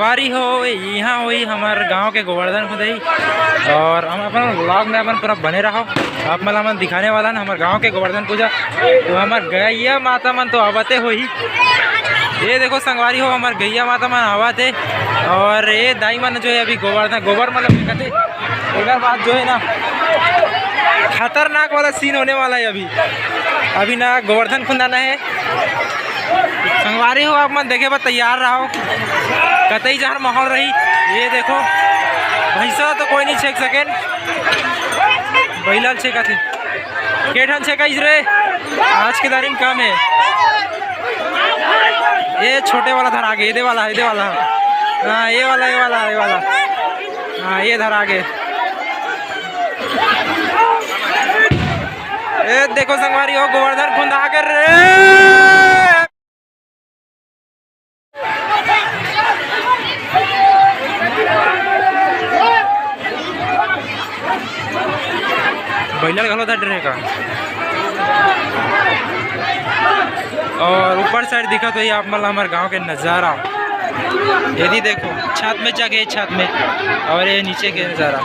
सवारी हो यहाँ हुई हमारे गांव के गोवर्धन खुदई और हम अपन ब्लॉग में अपन पूरा बने रहो। आप मतलब मन दिखाने वाला ना हमारे गांव के गोवर्धन पूजा तो हमारे गैया माता मन तो आवते हो ही। ये देखो संगवारी हो हमारे गैया माता मन आवते और ये दाई मन जो है अभी गोवर्धन गोबर मतलब दिखते एक बात जो है ना खतरनाक वाला सीन होने वाला है अभी ना गोवर्धन खुंदाना है। संगवारी हो आप मन देखे बस तैयार रहो कतई जहर माहौल रही। ये देखो भैंसा तो कोई नहीं छेक सके बैलाल छेका थे केठन छेका रे आज के दारिन कम है। ये छोटे वाला धर आगे ये वाला हाँ ये वाला हाँ ये धर आगे। ये देखो संगवारी हो गोवर्धन खुंद आकर बैलर घलो था डरे का और ऊपर साइड दिखा तो ये आप मतलब हमारे गांव के नज़ारा यदि देखो छत में जाके छत में और ये नीचे के नज़ारा।